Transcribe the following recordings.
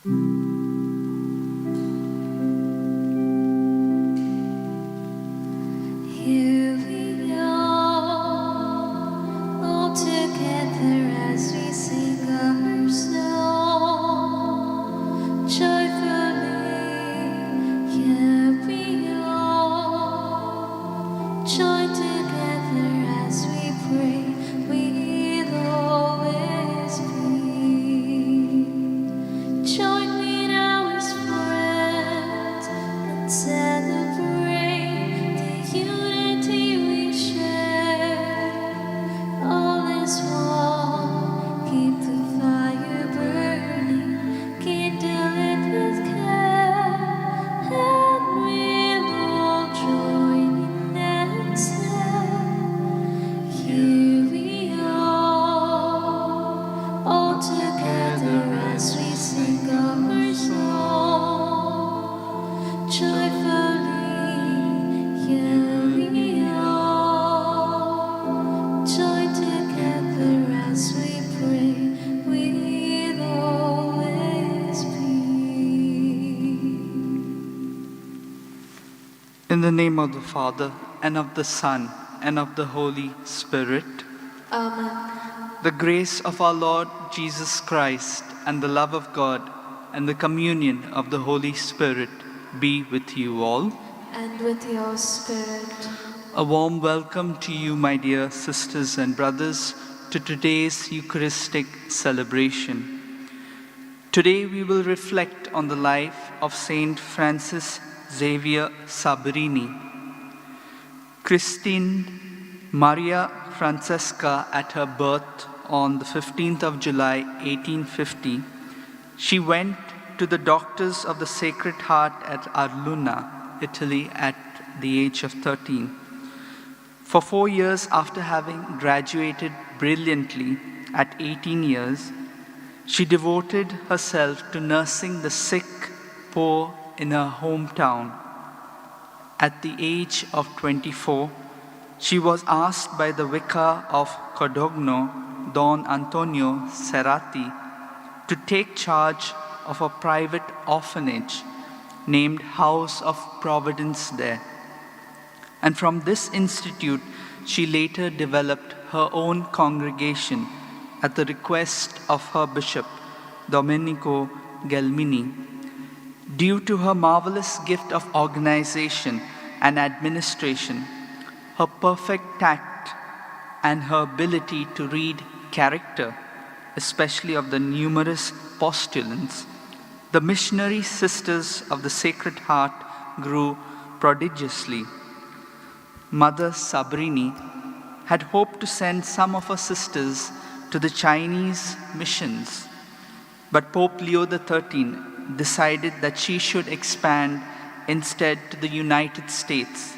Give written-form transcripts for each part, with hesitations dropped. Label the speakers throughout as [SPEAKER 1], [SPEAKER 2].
[SPEAKER 1] Here we are, all together as we sing our song. Joyfully, here we are, join together as we pray, we'll always be. Join me now as friends and celebrate the unity we share. All is one, keep the fire burning, kindle it with care, and we'll all join in and say, here we are, all together as we sing our song. Joyfully, here we are, join together as we pray, we'll always be.
[SPEAKER 2] In the name of the Father, and of the Son, and of the Holy Spirit,
[SPEAKER 1] Amen.
[SPEAKER 2] the grace of our Lord Jesus Christ, and the love of God, and the communion of the Holy Spirit be with you all.
[SPEAKER 1] And with your spirit.
[SPEAKER 2] A warm welcome to you, my dear sisters and brothers, to today's Eucharistic celebration. Today we will reflect on the life of Saint Francis Xavier Cabrini. Christine Maria Francesca, at her birth on the 15th of July 1850, she went to the Doctors of the Sacred Heart at Arluna, Italy, at the age of 13. For 4 years after having graduated brilliantly at 18 years, she devoted herself to nursing the sick, poor in her hometown. At the age of 24, she was asked by the vicar of Codogno, Don Antonio Serrati, to take charge of a private orphanage named House of Providence there. And from this institute, she later developed her own congregation at the request of her bishop, Domenico Gelmini. Due to her marvelous gift of organization and administration, her perfect tact, and her ability to read character, especially of the numerous postulants, the missionary sisters of the Sacred Heart grew prodigiously. Mother Cabrini had hoped to send some of her sisters to the Chinese missions, but Pope Leo XIII decided that she should expand instead to the United States.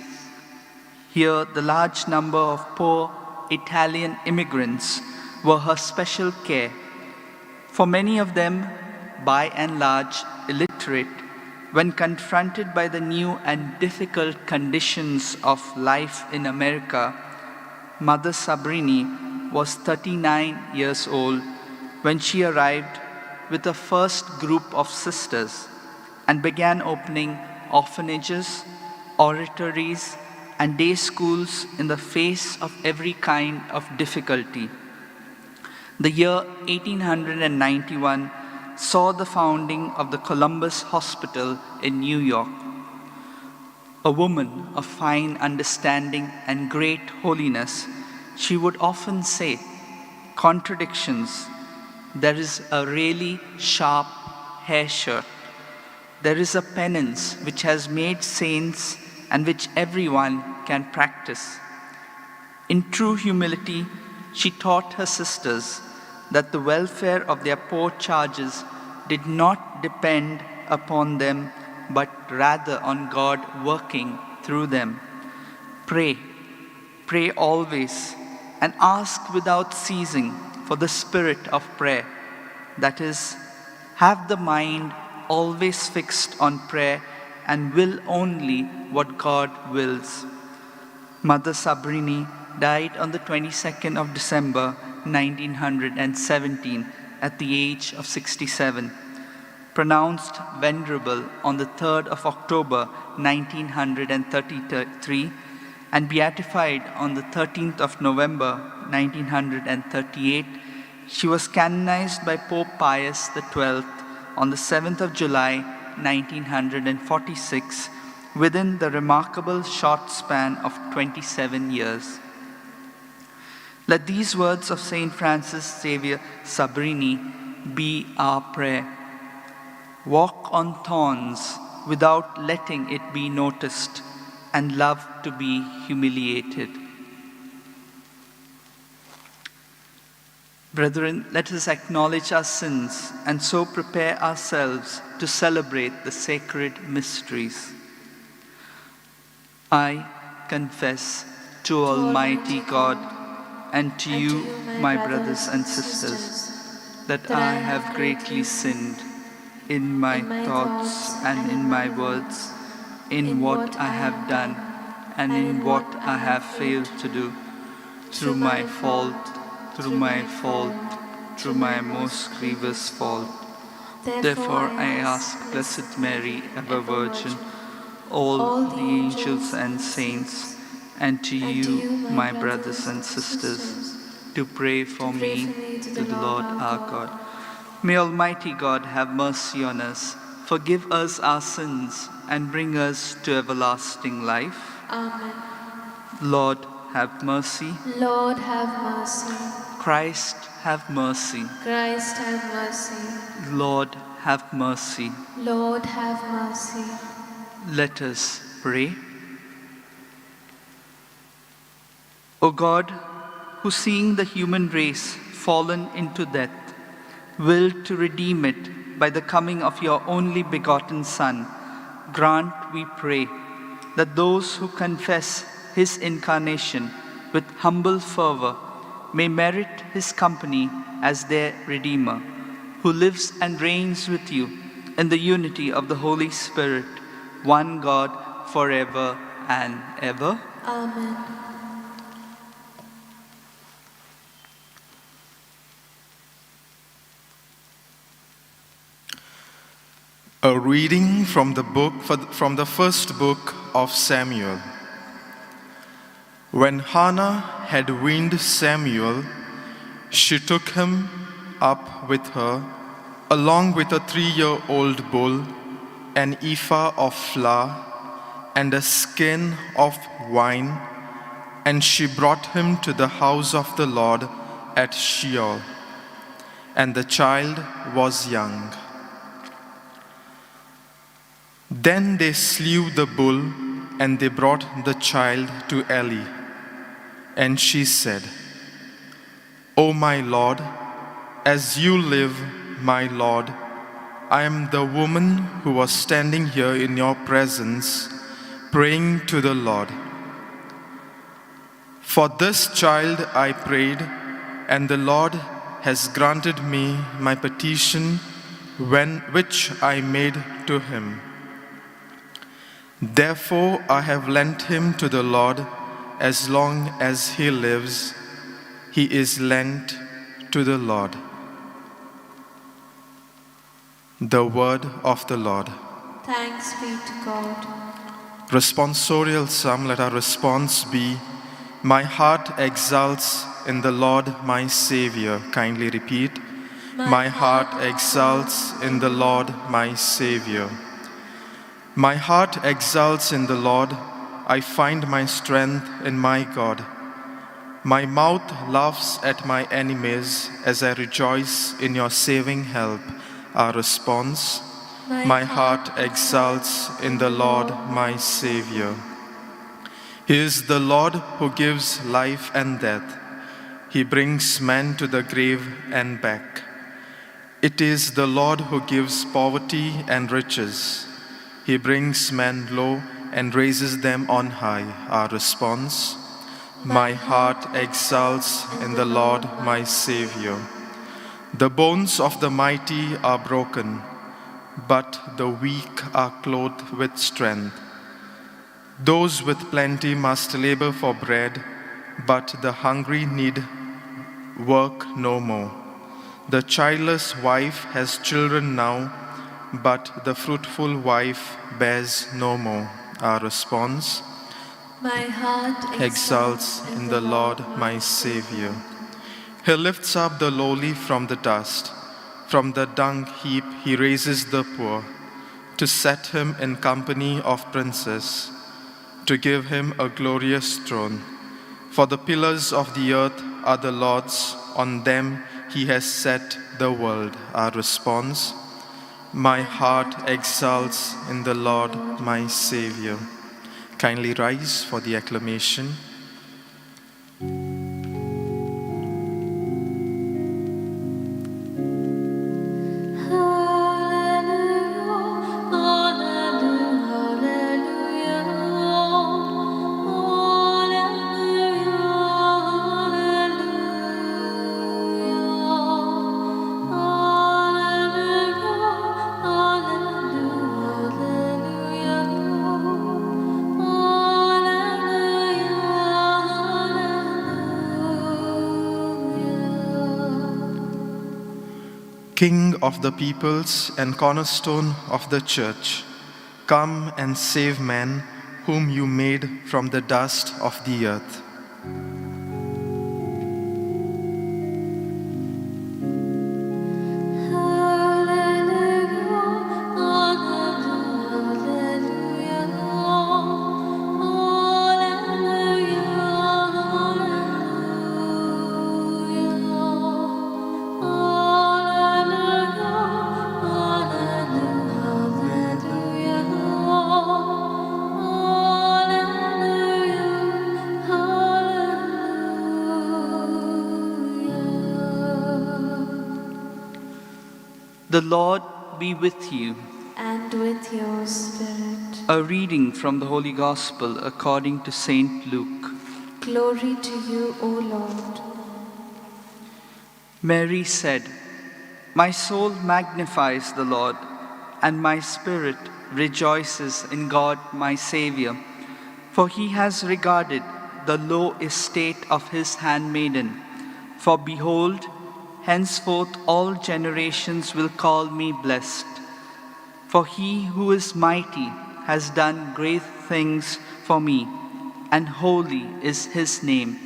[SPEAKER 2] Here, the large number of poor Italian immigrants were her special care. For many of them, by and large illiterate, when confronted by the new and difficult conditions of life in America, Mother Cabrini was 39 years old when she arrived with a first group of sisters and began opening orphanages, oratories, and day schools in the face of every kind of difficulty. The year 1891 saw the founding of the Columbus Hospital in New York. A woman of fine understanding and great holiness, she would often say, "Contradictions. There is a really sharp hair shirt. There is a penance which has made saints and which everyone can practice." In true humility, she taught her sisters that the welfare of their poor charges did not depend upon them, but rather on God working through them. Pray always, and ask without ceasing for the spirit of prayer. That is, have the mind always fixed on prayer and will only what God wills. Mother Cabrini died on the 22nd of December 1917 at the age of 67. pronounced venerable on the 3rd of October 1933, and beatified on the 13th of November 1938, she was canonized by Pope Pius XII on the 7th of July 1946, within the remarkable short span of 27 years. Let these words of Saint Francis Xavier Cabrini be our prayer. Walk on thorns without letting it be noticed, and love to be humiliated. Brethren, let us acknowledge our sins and so prepare ourselves to celebrate the sacred mysteries. I confess to Almighty God and to you, my brothers and sisters, that I have greatly sinned in my thoughts and in my words, in what I have done and in what I have failed to do, through my fault, through my most grievous fault. Therefore I ask Blessed Mary, ever Virgin, all the angels and saints, and to you, my brothers and sisters, to pray for me to the Lord our God. May Almighty God have mercy on us, forgive us our sins, and bring us to everlasting life.
[SPEAKER 1] Amen.
[SPEAKER 2] Lord, have mercy.
[SPEAKER 1] Lord, have mercy.
[SPEAKER 2] Christ, have mercy.
[SPEAKER 1] Christ, have mercy.
[SPEAKER 2] Lord, have mercy.
[SPEAKER 1] Lord, have mercy.
[SPEAKER 2] Let us pray. O God, who seeing the human race fallen into death, willed to redeem it by the coming of your only begotten Son, grant, we pray, that those who confess his incarnation with humble fervor may merit his company as their Redeemer, who lives and reigns with you in the unity of the Holy Spirit, one God, forever and ever.
[SPEAKER 1] Amen.
[SPEAKER 3] A reading from the first book of Samuel. When Hannah had weaned Samuel, she took him up with her, along with a 3-year-old bull, an ephah of flour, and a skin of wine, and she brought him to the house of the Lord at Sheol. And the child was young. Then they slew the bull, and they brought the child to Eli. And she said, "O my Lord, as you live, my Lord, I am the woman who was standing here in your presence, praying to the Lord. For this child I prayed, and the Lord has granted me my petition which I made to him. Therefore I have lent him to the Lord. As long as he lives, he is lent to the Lord." The word of the Lord.
[SPEAKER 1] Thanks be to God.
[SPEAKER 3] Responsorial psalm, let our response be, "My heart exults in the Lord my Savior." Kindly repeat, "My heart exults in the Lord my Savior." My heart exults in the Lord. I find my strength in my God. My mouth laughs at my enemies as I rejoice in your saving help. Our response, my heart exults in the Lord my Savior. He is the Lord who gives life and death. He brings men to the grave and back. It is the Lord who gives poverty and riches. He brings men low and raises them on high. Our response, my heart exults in the Lord my Savior. The bones of the mighty are broken, but the weak are clothed with strength. Those with plenty must labor for bread, but the hungry need work no more. The childless wife has children now, but the fruitful wife bears no more. Our response:
[SPEAKER 1] My heart
[SPEAKER 3] exalts in the Lord my Savior. He lifts up the lowly from the dust. From the dung heap he raises the poor, to set him in company of princes, to give him a glorious throne. For the pillars of the earth are the Lord's, on them he has set the world. Our response: my heart exalts in the Lord my Savior. Kindly rise for the acclamation. King of the peoples and cornerstone of the church, come and save man whom you made from the dust of the earth.
[SPEAKER 2] The Lord be with you.
[SPEAKER 1] And with your spirit.
[SPEAKER 2] A reading from the Holy Gospel according to Saint Luke.
[SPEAKER 1] Glory to you, O Lord.
[SPEAKER 2] Mary said, "My soul magnifies the Lord, and my spirit rejoices in God my Savior, for he has regarded the low estate of his handmaiden. For behold, henceforth all generations will call me blessed. For he who is mighty has done great things for me, and holy is his name.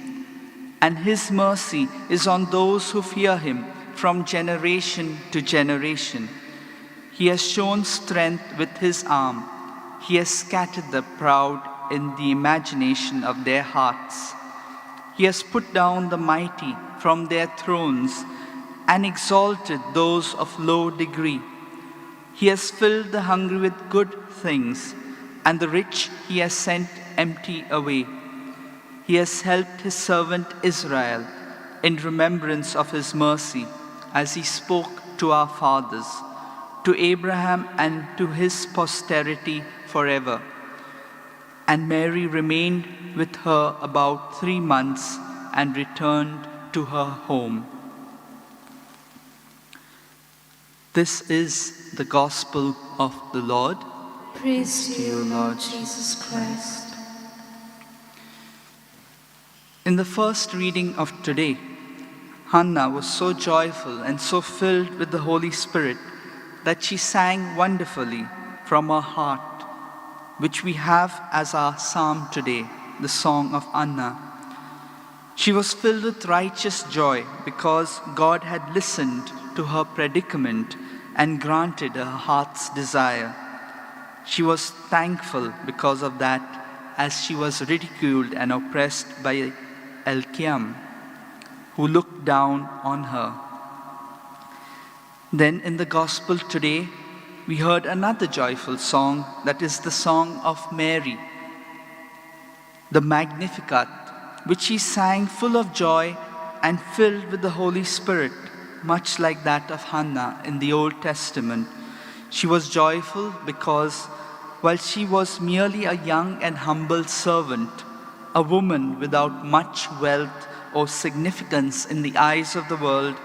[SPEAKER 2] And his mercy is on those who fear him from generation to generation. He has shown strength with his arm. He has scattered the proud in the imagination of their hearts. He has put down the mighty from their thrones and exalted those of low degree. He has filled the hungry with good things, and the rich he has sent empty away. He has helped his servant Israel in remembrance of his mercy, as he spoke to our fathers, to Abraham and to his posterity forever." And Mary remained with her about 3 months and returned to her home. This is the gospel of the Lord.
[SPEAKER 1] Praise to you, Lord Jesus Christ.
[SPEAKER 2] In the first reading of today, Hannah was so joyful and so filled with the Holy Spirit that she sang wonderfully from her heart, which we have as our psalm today, the Song of Anna. She was filled with righteous joy because God had listened to her predicament and granted her heart's desire. She was thankful because of that, as she was ridiculed and oppressed by Elkiam, who looked down on her. Then in the Gospel today, we heard another joyful song, that is the song of Mary, the Magnificat, which she sang full of joy and filled with the Holy Spirit, much like that of Hannah in the Old Testament. She was joyful because while she was merely a young and humble servant, a woman without much wealth or significance in the eyes of the world,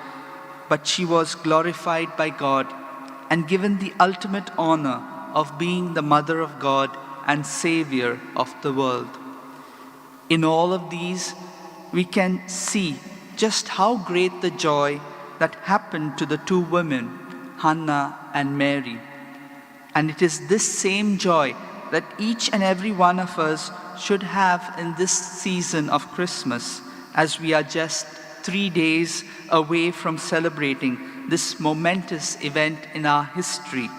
[SPEAKER 2] but she was glorified by God and given the ultimate honor of being the Mother of God and Savior of the world. In all of these, we can see just how great the joy that happened to the two women, Hannah and Mary. And it is this same joy that each and every one of us should have in this season of Christmas, as we are just 3 days away from celebrating this momentous event in our history.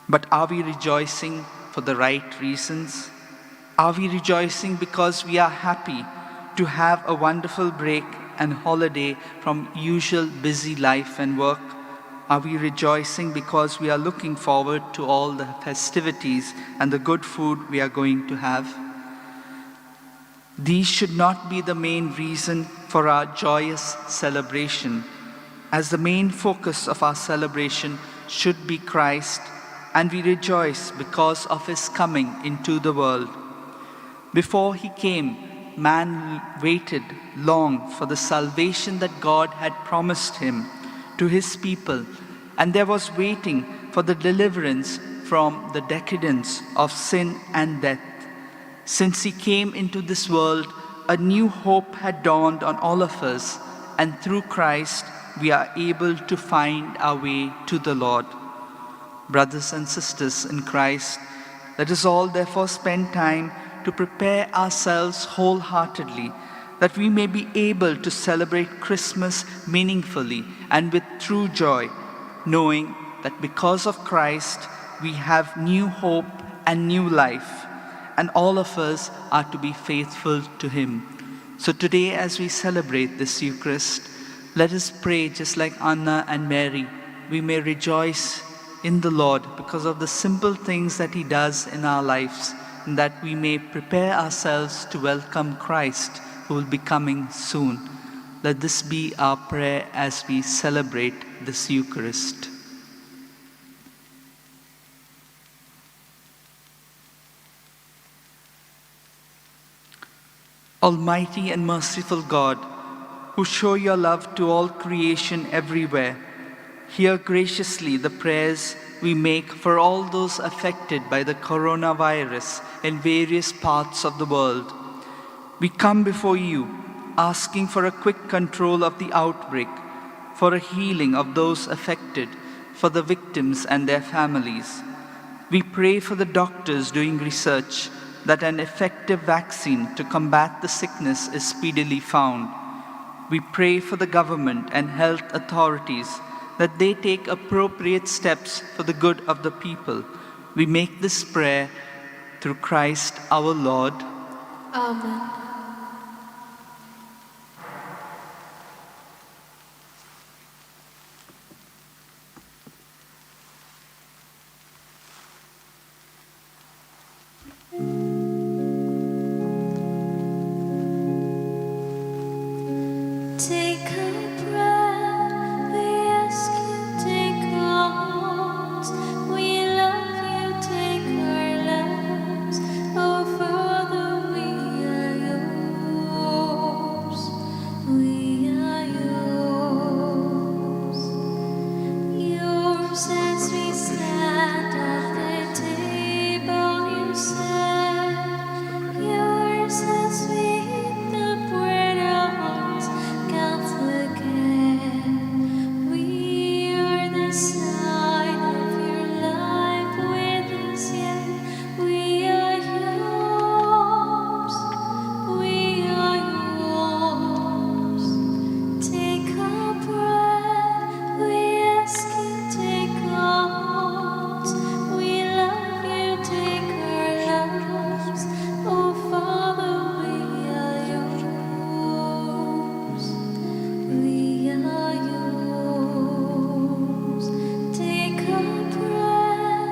[SPEAKER 2] But are we rejoicing for the right reasons? Are we rejoicing because we are happy to have a wonderful break and holiday from usual busy life and work? Are we rejoicing because we are looking forward to all the festivities and the good food we are going to have? These should not be the main reason for our joyous celebration, as the main focus of our celebration should be Christ, and we rejoice because of his coming into the world. Before he came, man waited long for the salvation that God had promised him to his people, and there was waiting for the deliverance from the decadence of sin and death. Since he came into this world, a new hope had dawned on all of us, and through Christ we are able to find our way to the Lord. Brothers and sisters in Christ, let us all therefore spend time to prepare ourselves wholeheartedly, that we may be able to celebrate Christmas meaningfully and with true joy, knowing that because of Christ we have new hope and new life, and all of us are to be faithful to him. So today, as we celebrate this Eucharist, let us pray just like Anna and Mary. We may rejoice in the Lord because of the simple things that he does in our lives, and that we may prepare ourselves to welcome Christ, who will be coming soon. Let this be our prayer as we celebrate this Eucharist. Almighty and merciful God, who show your love to all creation everywhere, hear graciously the prayers we make for all those affected by the coronavirus in various parts of the world. We come before you, asking for a quick control of the outbreak, for a healing of those affected, for the victims and their families. We pray for the doctors doing research, that an effective vaccine to combat the sickness is speedily found. We pray for the government and health authorities, that they take appropriate steps for the good of the people. We make this prayer through Christ our Lord.
[SPEAKER 1] Amen. Take our bread, we ask you, take our hearts. We love you, take our lives. Oh, Father, we are yours. We are yours. Yours as we stand at the table, you said. Yours as we eat the bread of hearts. We are the sign of your life with us, yet we are yours. We are yours. Take our bread, we ask you, take our hearts. We love you, take our lives. Oh, Father, we are yours. We are yours. Take our bread,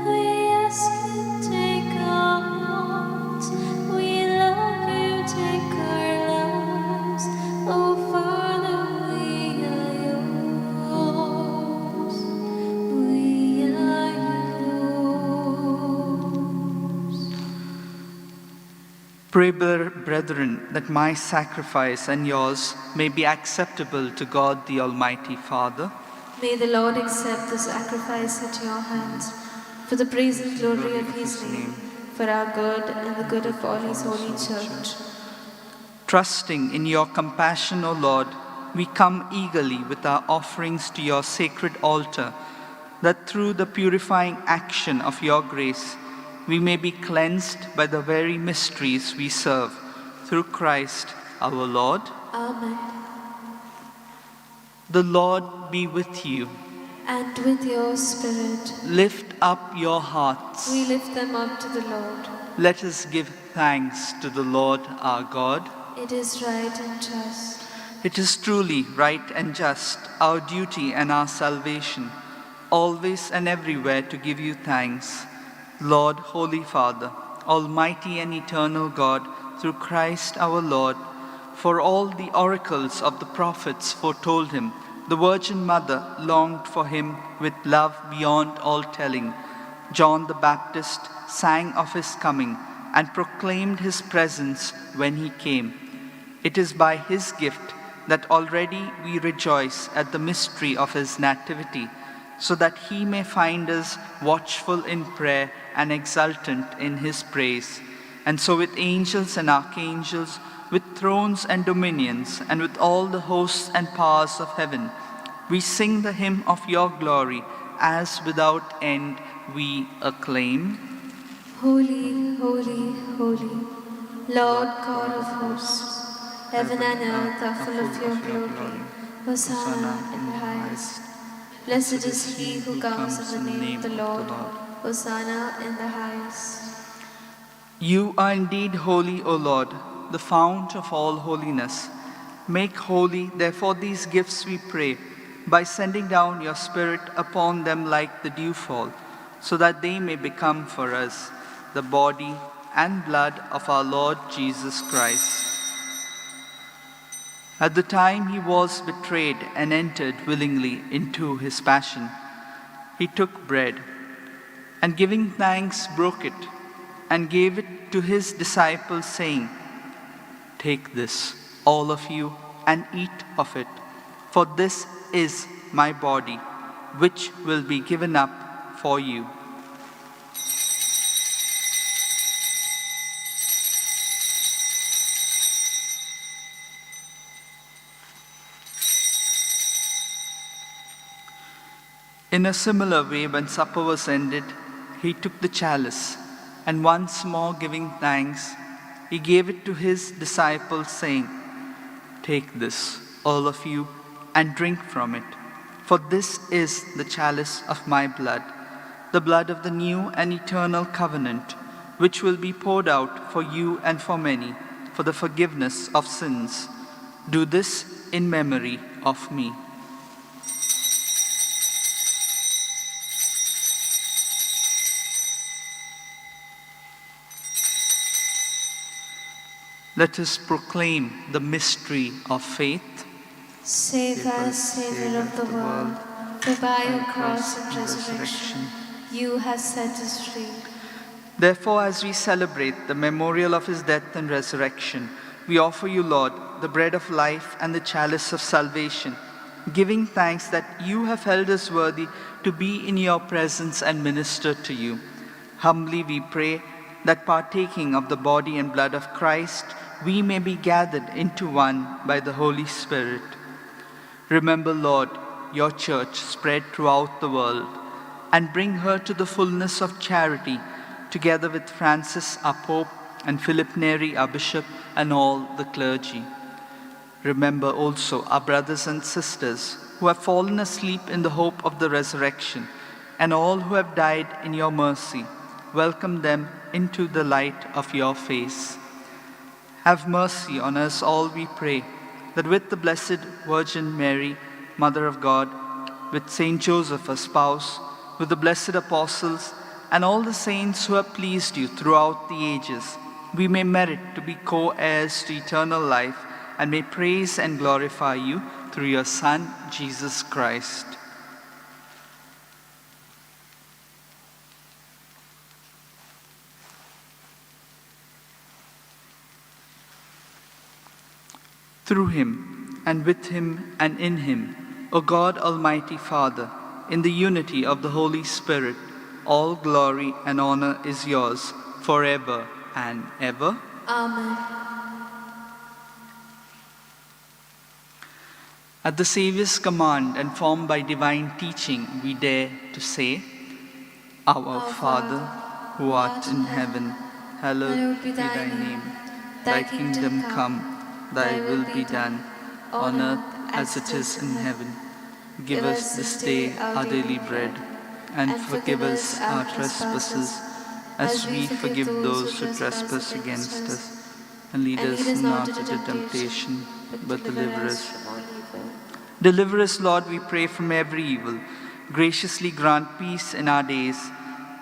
[SPEAKER 1] we ask you, take our hearts. We love you, take our lives. Oh, Father, we are yours. We are yours.
[SPEAKER 2] Pray, brethren, that my sacrifice and yours may be acceptable to God the Almighty Father.
[SPEAKER 1] May the Lord accept the sacrifice at your hands, for the praise and glory of his name, for our good and the good of all his holy church.
[SPEAKER 2] Trusting in your compassion, O Lord, we come eagerly with our offerings to your sacred altar, that through the purifying action of your grace, we may be cleansed by the very mysteries we serve, through Christ our Lord.
[SPEAKER 1] Amen.
[SPEAKER 2] The Lord be with you.
[SPEAKER 1] And with your spirit,
[SPEAKER 2] Lift up your hearts.
[SPEAKER 1] we lift them up to the Lord.
[SPEAKER 2] Let us give thanks to the Lord our God.
[SPEAKER 1] It is right and just.
[SPEAKER 2] It is truly right and just, our duty and our salvation, always and everywhere to give you thanks, Lord, Holy Father, Almighty and eternal God, through Christ our Lord. For all the oracles of the prophets foretold him, the Virgin Mother longed for him with love beyond all telling. John the Baptist sang of his coming and proclaimed his presence when he came. It is by his gift that already we rejoice at the mystery of his nativity, so that he may find us watchful in prayer and exultant in his praise. And so with angels and archangels, with thrones and dominions, and with all the hosts and powers of heaven, we sing the hymn of your glory, as without end we acclaim.
[SPEAKER 1] Holy, holy, holy, Lord God of hosts, heaven and earth are full of your glory. Hosanna in the highest. Blessed is he who comes in the name of the Lord. Hosanna in the highest.
[SPEAKER 2] You are indeed holy, O Lord, the fount of all holiness. Make holy, therefore, these gifts, we pray, by sending down your Spirit upon them like the dewfall, so that they may become for us the body and blood of our Lord Jesus Christ. At the time he was betrayed and entered willingly into his passion, he took bread, and giving thanks broke it, and gave it to his disciples, saying, "Take this, all of you, and eat of it, for this is my body, which will be given up for you." In a similar way, when supper was ended, he took the chalice, and once more giving thanks, he gave it to his disciples, saying, "Take this, all of you, and drink from it, for this is the chalice of my blood, the blood of the new and eternal covenant, which will be poured out for you and for many, for the forgiveness of sins. Do this in memory of me." Let us proclaim the mystery of faith.
[SPEAKER 1] Save us, Savior of the world, for by your cross and resurrection you have set us free.
[SPEAKER 2] Therefore, as we celebrate the memorial of his death and resurrection, we offer you, Lord, the bread of life and the chalice of salvation, giving thanks that you have held us worthy to be in your presence and minister to you. Humbly we pray that partaking of the body and blood of Christ, we may be gathered into one by the Holy Spirit. Remember, Lord, your church spread throughout the world, and bring her to the fullness of charity, together with Francis, our Pope, and Philip Neri, our Bishop, and all the clergy. Remember also our brothers and sisters who have fallen asleep in the hope of the resurrection, and all who have died in your mercy. Welcome them into the light of your face. Have mercy on us all, we pray, that with the Blessed Virgin Mary, Mother of God, with Saint Joseph, her spouse, with the blessed apostles, and all the saints who have pleased you throughout the ages, we may merit to be co-heirs to eternal life, and may praise and glorify you through your Son, Jesus Christ. Through him, and with him, and in him, O God, Almighty Father, in the unity of the Holy Spirit, all glory and honor is yours forever and ever.
[SPEAKER 1] Amen.
[SPEAKER 2] At the Saviour's command and formed by divine teaching, we dare to say, Our Father, who art in heaven, hallowed be thy name. Thy kingdom come, thy will be done, on earth as it is in heaven. Give us this day our daily bread, and forgive us our trespasses, as we forgive those who trespass against us. And lead us not into temptation, but deliver us from all evil. Deliver us, Lord, we pray, from every evil. Graciously grant peace in our days,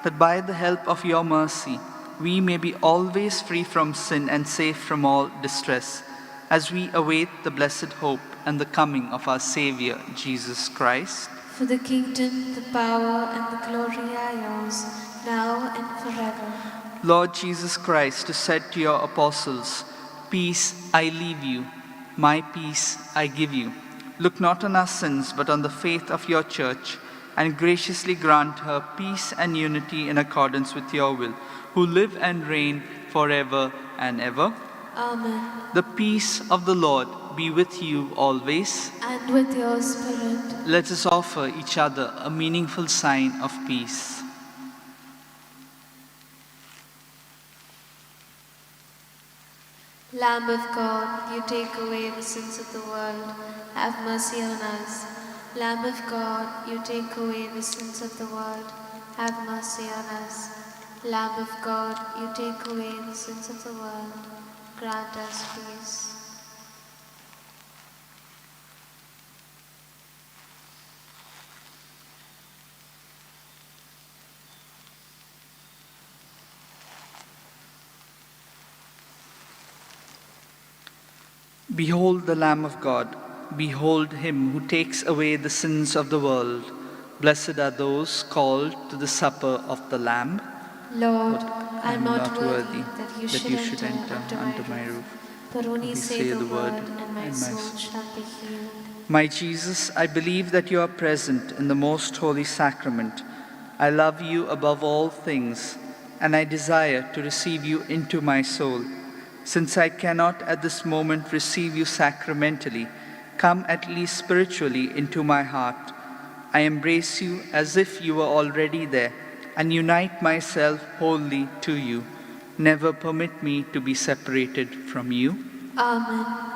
[SPEAKER 2] that by the help of your mercy, we may be always free from sin and safe from all distress, as we await the blessed hope and the coming of our Savior, Jesus Christ.
[SPEAKER 1] For the kingdom, the power, and the glory are yours, now and forever.
[SPEAKER 2] Lord Jesus Christ, who said to your apostles, Peace I leave you, my peace I give you. Look not on our sins, but on the faith of your church, and graciously grant her peace and unity in accordance with your will, who live and reign forever and ever.
[SPEAKER 1] Amen.
[SPEAKER 2] The peace of the Lord be with you always.
[SPEAKER 1] And with your spirit.
[SPEAKER 2] Let us offer each other a meaningful sign of peace.
[SPEAKER 1] Lamb of God, you take away the sins of the world, have mercy on us. Lamb of God, you take away the sins of the world, have mercy on us. Lamb of God, you take away the sins of the world, grant us peace.
[SPEAKER 2] Behold the Lamb of God. Behold him who takes away the sins of the world. Blessed are those called to the supper of the Lamb.
[SPEAKER 1] Lord, I am
[SPEAKER 2] not
[SPEAKER 1] worthy that you should enter under my roof. But only say the word, and my soul shall be healed.
[SPEAKER 2] My Jesus, I believe that you are present in the most holy sacrament. I love you above all things, and I desire to receive you into my soul. Since I cannot at this moment receive you sacramentally, come at least spiritually into my heart. I embrace you as if you were already there, and unite myself wholly to you. Never permit me to be separated from you.
[SPEAKER 1] Amen.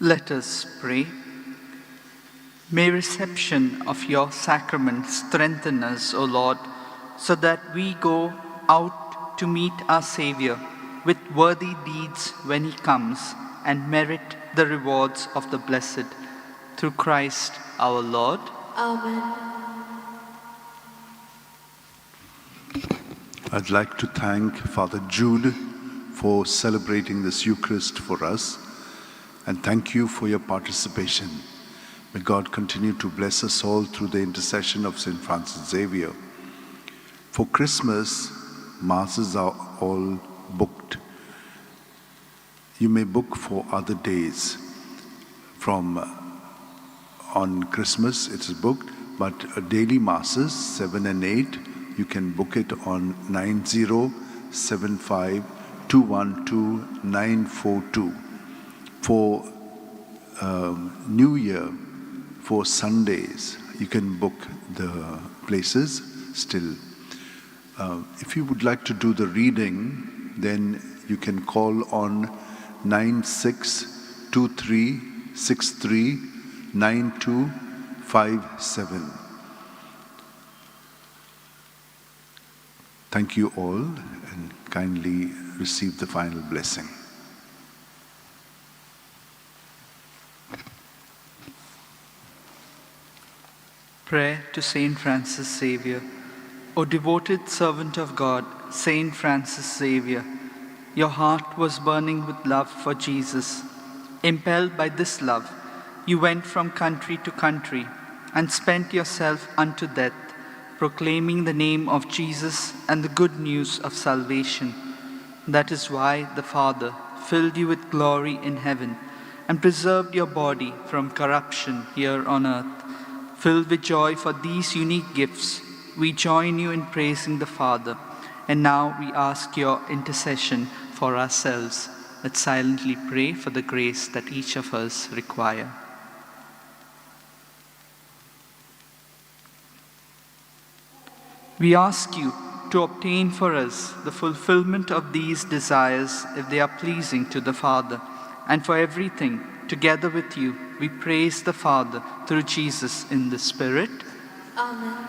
[SPEAKER 2] Let us pray. May reception of your sacrament strengthen us, O Lord, so that we go out to meet our Savior with worthy deeds when he comes and merit the rewards of the blessed. Through Christ our Lord.
[SPEAKER 1] Amen.
[SPEAKER 4] I'd like to thank Father Jude for celebrating this Eucharist for us, and thank you for your participation. May God continue to bless us all through the intercession of St. Francis Xavier. For Christmas, Masses are all booked. You may book for other days from on Christmas it's booked, but daily masses 7 and 8, you can book it on 9075212942. For New Year, for Sundays, you can book the places still. If you would like to do the reading, then you can call on 9623639257. Thank you all, and kindly receive the final blessing.
[SPEAKER 2] Prayer to Saint Francis Xavier. O devoted servant of God, Saint Francis Xavier, your heart was burning with love for Jesus. Impelled by this love, you went from country to country and spent yourself unto death, proclaiming the name of Jesus and the good news of salvation. That is why the Father filled you with glory in heaven and preserved your body from corruption here on earth. Filled with joy for these unique gifts, we join you in praising the Father, and now we ask your intercession for ourselves. Let's silently pray for the grace that each of us require. We ask you to obtain for us the fulfillment of these desires if they are pleasing to the Father, and for everything, together with you, we praise the Father through Jesus in the Spirit.
[SPEAKER 1] Amen.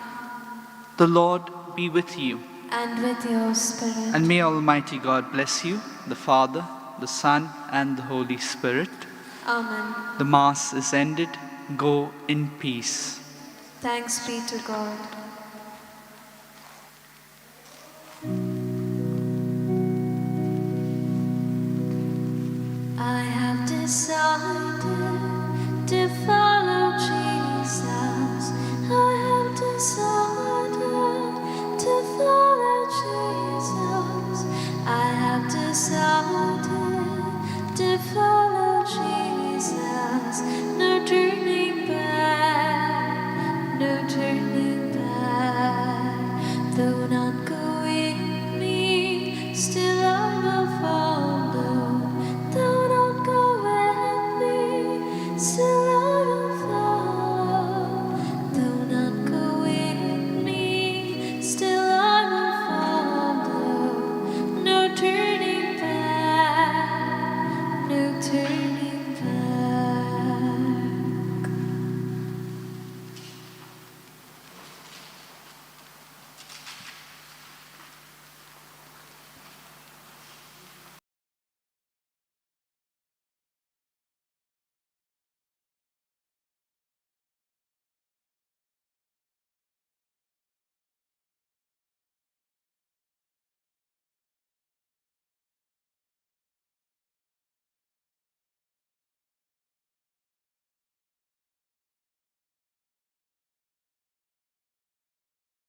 [SPEAKER 2] The Lord be with you.
[SPEAKER 1] And with your spirit.
[SPEAKER 2] And may Almighty God bless you, the Father, the Son, and the Holy Spirit.
[SPEAKER 1] Amen.
[SPEAKER 2] The Mass is ended. Go in peace.
[SPEAKER 1] Thanks be to God.